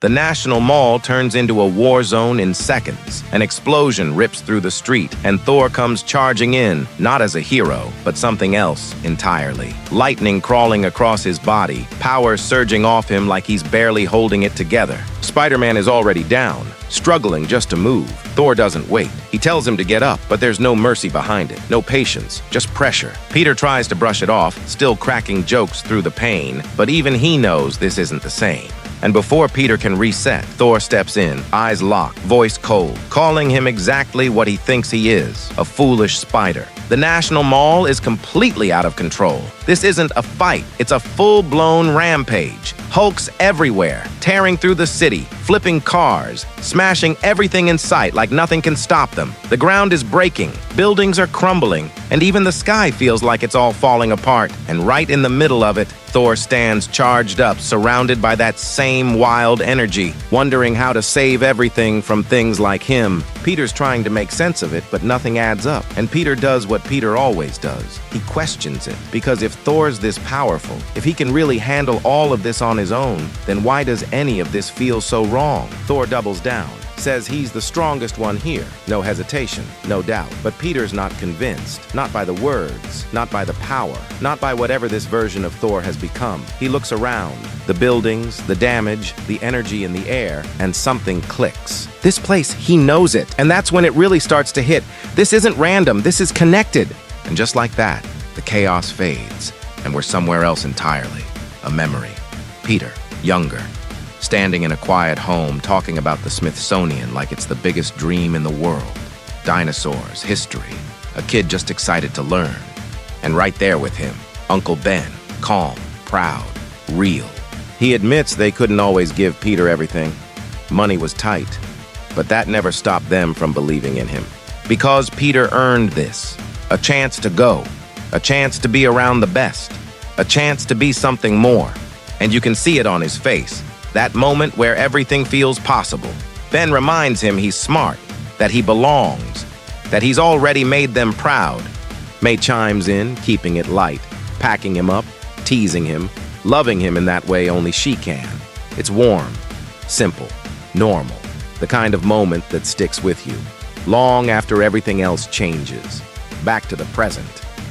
The National Mall turns into a war zone in seconds. An explosion rips through the street, and Thor comes charging in, not as a hero, but something else entirely. Lightning crawling across his body, power surging off him like he's barely holding it together. Spider-Man is already down, struggling just to move. Thor doesn't wait. He tells him to get up, but there's no mercy behind it, no patience, just pressure. Peter tries to brush it off, still cracking jokes through the pain, but even he knows this isn't the same. And before Peter can reset, Thor steps in, eyes locked, voice cold, calling him exactly what he thinks he is, a foolish spider. The National Mall is completely out of control. This isn't a fight, it's a full-blown rampage. Hulks everywhere, tearing through the city, flipping cars, smashing everything in sight like nothing can stop them. The ground is breaking, buildings are crumbling, and even the sky feels like it's all falling apart. And right in the middle of it, Thor stands charged up, surrounded by that same wild energy, wondering how to save everything from things like him. Peter's trying to make sense of it, but nothing adds up. And Peter does what Peter always does. He questions it, because if Thor's this powerful, if he can really handle all of this on his own, then why does any of this feel so wrong? Thor doubles down, says he's the strongest one here. No hesitation, no doubt. But Peter's not convinced. Not by the words, not by the power, not by whatever this version of Thor has become. He looks around, the buildings, the damage, the energy in the air, and something clicks. This place, he knows it. And that's when it really starts to hit. This isn't random, this is connected. And just like that, the chaos fades, and we're somewhere else entirely. A memory. Peter, younger, standing in a quiet home, talking about the Smithsonian like it's the biggest dream in the world. Dinosaurs, history, a kid just excited to learn. And right there with him, Uncle Ben, calm, proud, real. He admits they couldn't always give Peter everything. Money was tight, but that never stopped them from believing in him. Because Peter earned this, a chance to go, a chance to be around the best, a chance to be something more. And you can see it on his face. That moment where everything feels possible. Ben reminds him he's smart, that he belongs, that he's already made them proud. May chimes in, keeping it light, packing him up, teasing him, loving him in that way only she can. It's warm, simple, normal, the kind of moment that sticks with you, long after everything else changes. Back to the present.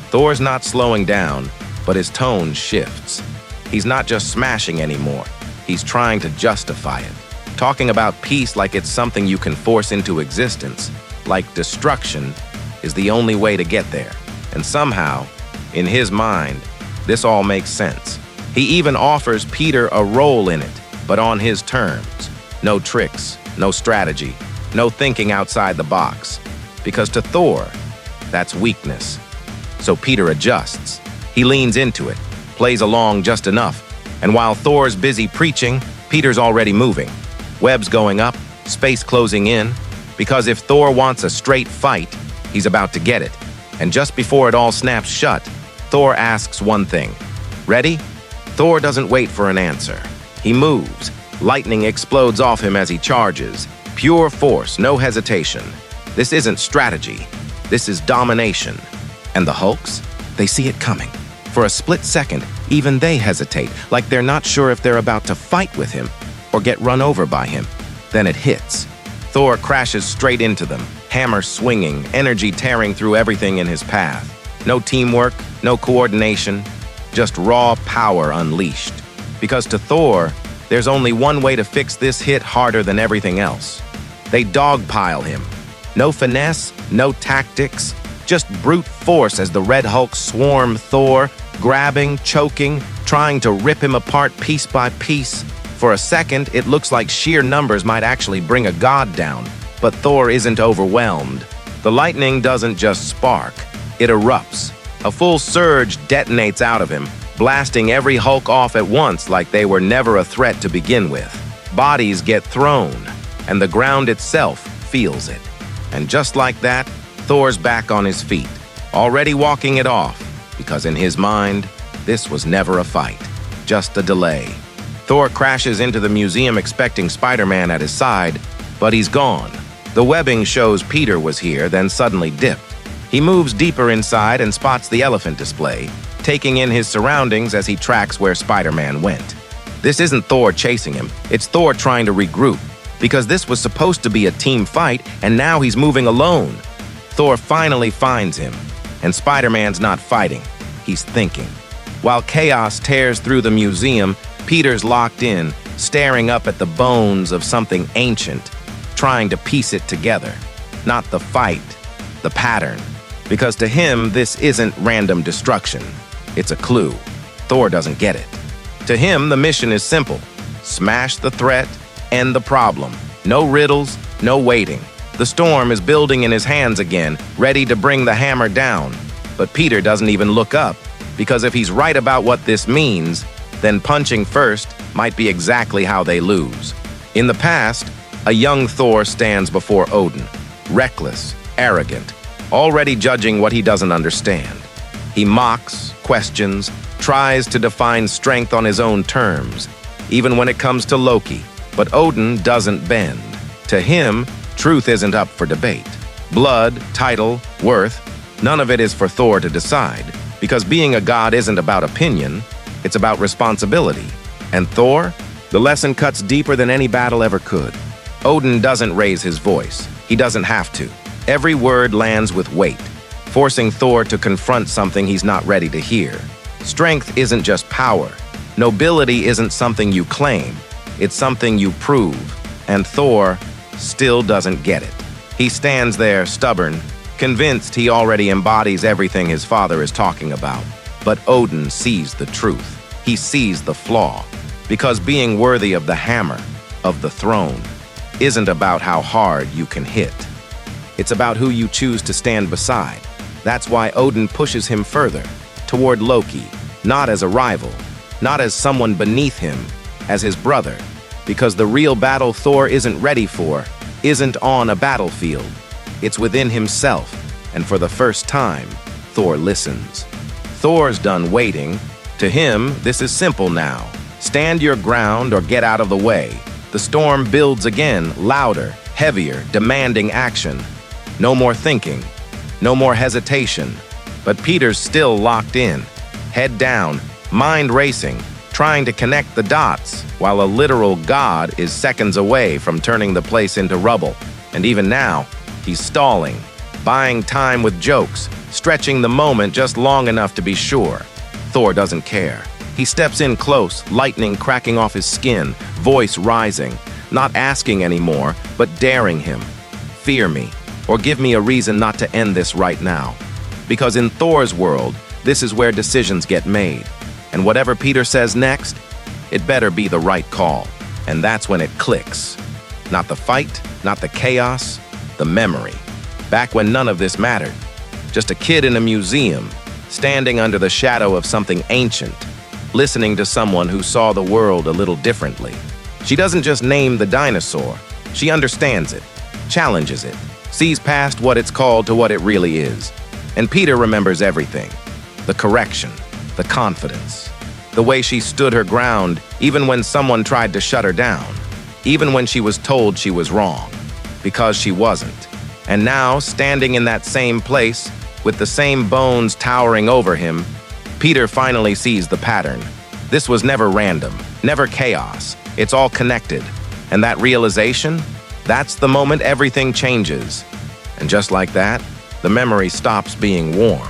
Thor's not slowing down, but his tone shifts. He's not just smashing anymore. He's trying to justify it, talking about peace like it's something you can force into existence, like destruction is the only way to get there. And somehow, in his mind, this all makes sense. He even offers Peter a role in it, but on his terms. No tricks, no strategy, no thinking outside the box. Because to Thor, that's weakness. So Peter adjusts. He leans into it, plays along just enough. And while Thor's busy preaching, Peter's already moving. Webs going up, space closing in. Because if Thor wants a straight fight, he's about to get it. And just before it all snaps shut, Thor asks one thing. Ready? Thor doesn't wait for an answer. He moves. Lightning explodes off him as he charges. Pure force, no hesitation. This isn't strategy. This is domination. And the Hulks? They see it coming. For a split second, even they hesitate, like they're not sure if they're about to fight with him or get run over by him. Then it hits. Thor crashes straight into them, hammer swinging, energy tearing through everything in his path. No teamwork, no coordination, just raw power unleashed. Because to Thor, there's only one way to fix this hit harder than everything else. They dogpile him. No finesse, no tactics, just brute force as the Red Hulks swarm Thor, grabbing, choking, trying to rip him apart piece by piece. For a second, it looks like sheer numbers might actually bring a god down, but Thor isn't overwhelmed. The lightning doesn't just spark, it erupts. A full surge detonates out of him, blasting every Hulk off at once like they were never a threat to begin with. Bodies get thrown, and the ground itself feels it. And just like that, Thor's back on his feet, already walking it off, because in his mind, this was never a fight, just a delay. Thor crashes into the museum expecting Spider-Man at his side, but he's gone. The webbing shows Peter was here, then suddenly dipped. He moves deeper inside and spots the elephant display, taking in his surroundings as he tracks where Spider-Man went. This isn't Thor chasing him, it's Thor trying to regroup, because this was supposed to be a team fight, and now he's moving alone. Thor finally finds him, and Spider-Man's not fighting, he's thinking. While chaos tears through the museum, Peter's locked in, staring up at the bones of something ancient, trying to piece it together. Not the fight, the pattern. Because to him, this isn't random destruction. It's a clue. Thor doesn't get it. To him, the mission is simple. Smash the threat, end the problem. No riddles, no waiting. The storm is building in his hands again, ready to bring the hammer down. But Peter doesn't even look up, because if he's right about what this means, then punching first might be exactly how they lose. In the past, a young Thor stands before Odin, reckless, arrogant, already judging what he doesn't understand. He mocks, questions, tries to define strength on his own terms, even when it comes to Loki. But Odin doesn't bend. To him, truth isn't up for debate. Blood, title, worth, none of it is for Thor to decide, because being a god isn't about opinion, it's about responsibility. And Thor? The lesson cuts deeper than any battle ever could. Odin doesn't raise his voice. He doesn't have to. Every word lands with weight, forcing Thor to confront something he's not ready to hear. Strength isn't just power. Nobility isn't something you claim. It's something you prove. And Thor still doesn't get it. He stands there, stubborn, convinced he already embodies everything his father is talking about. But Odin sees the truth. He sees the flaw. Because being worthy of the hammer, of the throne, isn't about how hard you can hit. It's about who you choose to stand beside. That's why Odin pushes him further, toward Loki, not as a rival, not as someone beneath him, as his brother. Because the real battle Thor isn't ready for isn't on a battlefield. It's within himself, and for the first time, Thor listens. Thor's done waiting. To him, this is simple now. Stand your ground or get out of the way. The storm builds again, louder, heavier, demanding action. No more thinking, no more hesitation. But Peter's still locked in, head down, mind racing, trying to connect the dots, while a literal god is seconds away from turning the place into rubble. And even now, he's stalling, buying time with jokes, stretching the moment just long enough to be sure. Thor doesn't care. He steps in close, lightning cracking off his skin, voice rising, not asking anymore, but daring him. Fear me, or give me a reason not to end this right now. Because in Thor's world, this is where decisions get made. And whatever Peter says next, it better be the right call. And that's when it clicks. Not the fight, not the chaos, the memory. Back when none of this mattered. Just a kid in a museum, standing under the shadow of something ancient, listening to someone who saw the world a little differently. She doesn't just name the dinosaur. She understands it, challenges it, sees past what it's called to what it really is. And Peter remembers everything. The correction, the confidence, the way she stood her ground even when someone tried to shut her down, even when she was told she was wrong, because she wasn't. And now, standing in that same place, with the same bones towering over him, Peter finally sees the pattern. This was never random, never chaos. It's all connected. And that realization, that's the moment everything changes. And just like that, the memory stops being warm.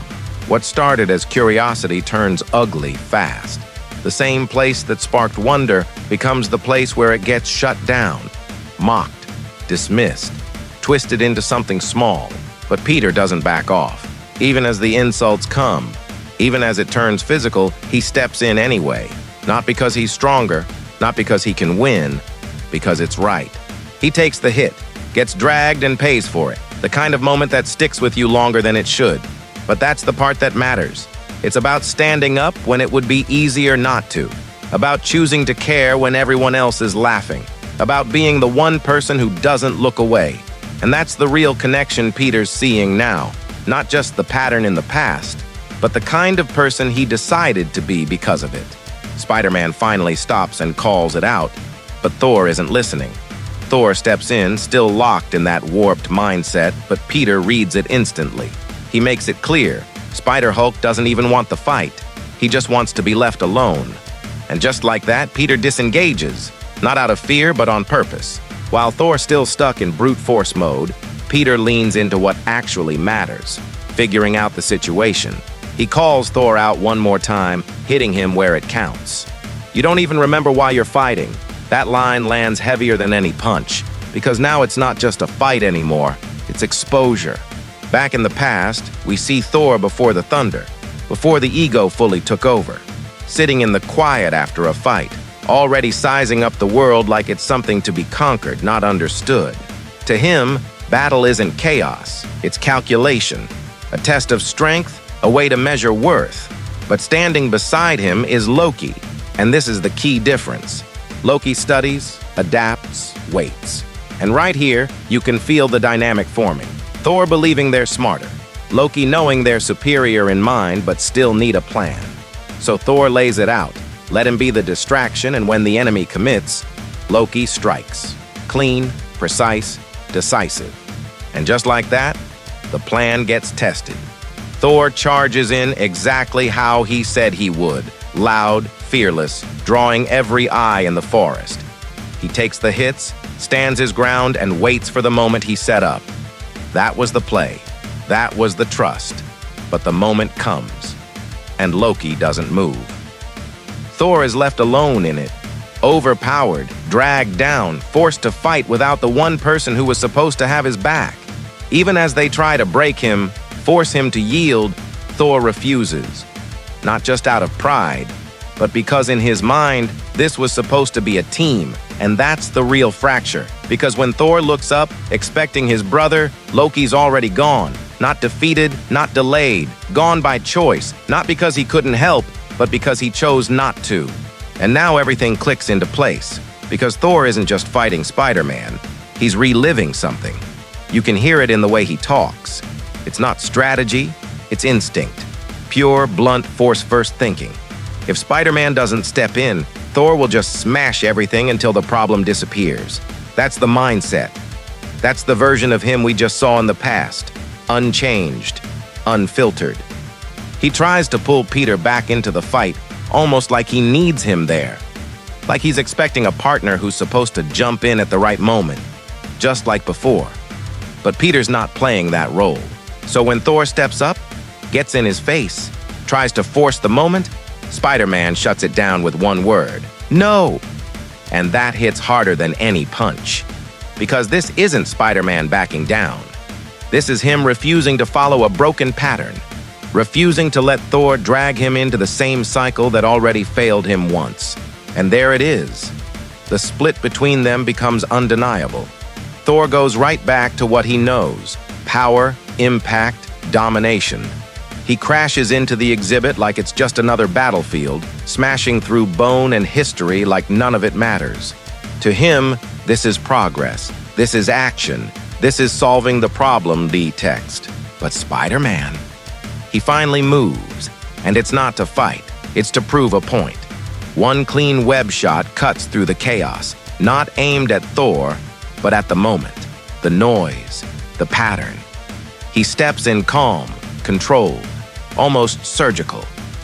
What started as curiosity turns ugly fast. The same place that sparked wonder becomes the place where it gets shut down, mocked, dismissed, twisted into something small. But Peter doesn't back off. Even as the insults come, even as it turns physical, he steps in anyway. Not because he's stronger, not because he can win, because it's right. He takes the hit, gets dragged and pays for it. The kind of moment that sticks with you longer than it should. But that's the part that matters. It's about standing up when it would be easier not to. About choosing to care when everyone else is laughing. About being the one person who doesn't look away. And that's the real connection Peter's seeing now. Not just the pattern in the past, but the kind of person he decided to be because of it. Spider-Man finally stops and calls it out, but Thor isn't listening. Thor steps in, still locked in that warped mindset, but Peter reads it instantly. He makes it clear, Spider-Hulk doesn't even want the fight. He just wants to be left alone. And just like that, Peter disengages, not out of fear, but on purpose. While Thor's still stuck in brute force mode, Peter leans into what actually matters, figuring out the situation. He calls Thor out one more time, hitting him where it counts. "You don't even remember why you're fighting." That line lands heavier than any punch, because now it's not just a fight anymore, it's exposure. Back in the past, we see Thor before the thunder, before the ego fully took over, sitting in the quiet after a fight, already sizing up the world like it's something to be conquered, not understood. To him, battle isn't chaos, it's calculation, a test of strength, a way to measure worth. But standing beside him is Loki, and this is the key difference. Loki studies, adapts, waits. And right here, you can feel the dynamic forming. Thor believing they're smarter, Loki knowing they're superior in mind but still need a plan. So Thor lays it out, let him be the distraction, and when the enemy commits, Loki strikes. Clean, precise, decisive. And just like that, the plan gets tested. Thor charges in exactly how he said he would, loud, fearless, drawing every eye in the forest. He takes the hits, stands his ground, and waits for the moment he set up. That was the play. That was the trust. But the moment comes, and Loki doesn't move. Thor is left alone in it, overpowered, dragged down, forced to fight without the one person who was supposed to have his back. Even as they try to break him, force him to yield, Thor refuses. Not just out of pride, but because in his mind, this was supposed to be a team, and that's the real fracture. Because when Thor looks up, expecting his brother, Loki's already gone. Not defeated, not delayed, gone by choice, not because he couldn't help, but because he chose not to. And now everything clicks into place, because Thor isn't just fighting Spider-Man, he's reliving something. You can hear it in the way he talks. It's not strategy, it's instinct. Pure, blunt, force-first thinking. If Spider-Man doesn't step in, Thor will just smash everything until the problem disappears. That's the mindset. That's the version of him we just saw in the past. Unchanged, unfiltered. He tries to pull Peter back into the fight, almost like he needs him there. Like he's expecting a partner who's supposed to jump in at the right moment, just like before. But Peter's not playing that role. So when Thor steps up, gets in his face, tries to force the moment, Spider-Man shuts it down with one word: no! And that hits harder than any punch. Because this isn't Spider-Man backing down. This is him refusing to follow a broken pattern, refusing to let Thor drag him into the same cycle that already failed him once. And there it is. The split between them becomes undeniable. Thor goes right back to what he knows: power, impact, domination. He crashes into the exhibit like it's just another battlefield, smashing through bone and history like none of it matters. To him, this is progress. This is action. This is solving the problem, the text. But Spider-Man, he finally moves, and it's not to fight, it's to prove a point. One clean web shot cuts through the chaos, not aimed at Thor, but at the moment, the noise, the pattern. He steps in calm, controlled, almost surgical.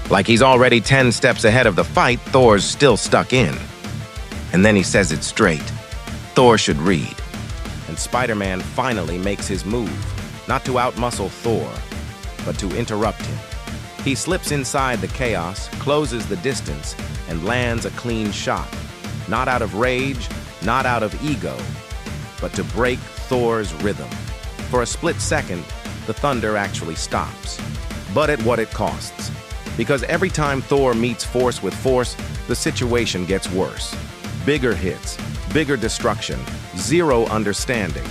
Like he's already 10 steps ahead of the fight, Thor's still stuck in. And then he says it straight. Thor should read. And Spider-Man finally makes his move, not to outmuscle Thor, but to interrupt him. He slips inside the chaos, closes the distance, and lands a clean shot. Not out of rage, not out of ego, but to break Thor's rhythm. For a split second, the thunder actually stops. But at what it costs. Because every time Thor meets force with force, the situation gets worse. Bigger hits, bigger destruction, zero understanding.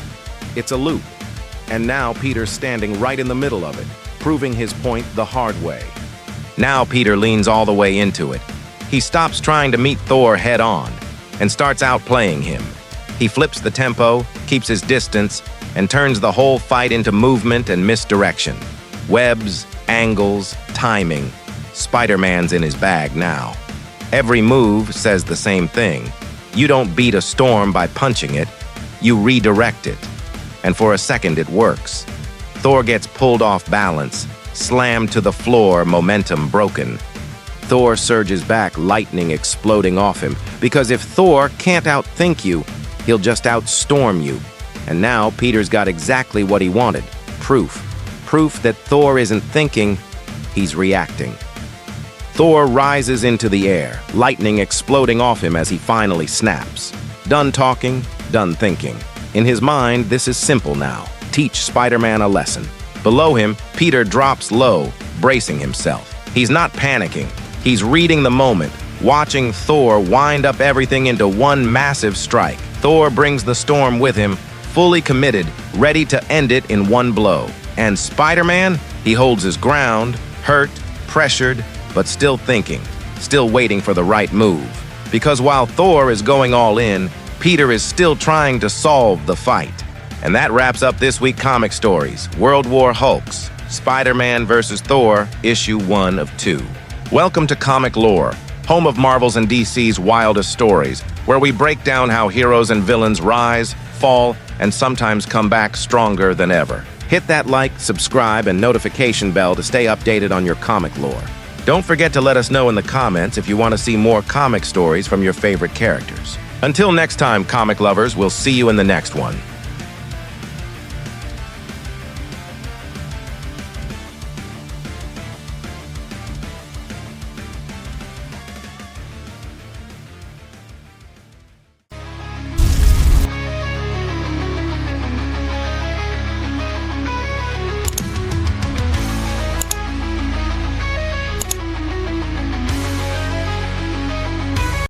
It's a loop. And now Peter's standing right in the middle of it, proving his point the hard way. Now Peter leans all the way into it. He stops trying to meet Thor head on and starts outplaying him. He flips the tempo, keeps his distance, and turns the whole fight into movement and misdirection. Webs, angles, timing. Spider-Man's in his bag now. Every move says the same thing. You don't beat a storm by punching it, you redirect it. And for a second it works. Thor gets pulled off balance, slammed to the floor, momentum broken. Thor surges back, lightning exploding off him, because if Thor can't outthink you, he'll just outstorm you. And now Peter's got exactly what he wanted, proof. Proof that Thor isn't thinking, he's reacting. Thor rises into the air, lightning exploding off him as he finally snaps. Done talking, done thinking. In his mind, this is simple now. Teach Spider-Man a lesson. Below him, Peter drops low, bracing himself. He's not panicking. He's reading the moment, watching Thor wind up everything into one massive strike. Thor brings the storm with him, fully committed, ready to end it in one blow. And Spider-Man, he holds his ground, hurt, pressured, but still thinking, still waiting for the right move. Because while Thor is going all in, Peter is still trying to solve the fight. And that wraps up this week's Comic Stories, World War Hulks, Spider-Man vs. Thor, issue 1 of 2. Welcome to Comic Lore, home of Marvel's and DC's wildest stories, where we break down how heroes and villains rise, fall, and sometimes come back stronger than ever. Hit that like, subscribe, and notification bell to stay updated on your comic lore. Don't forget to let us know in the comments if you want to see more comic stories from your favorite characters. Until next time, comic lovers, we'll see you in the next one.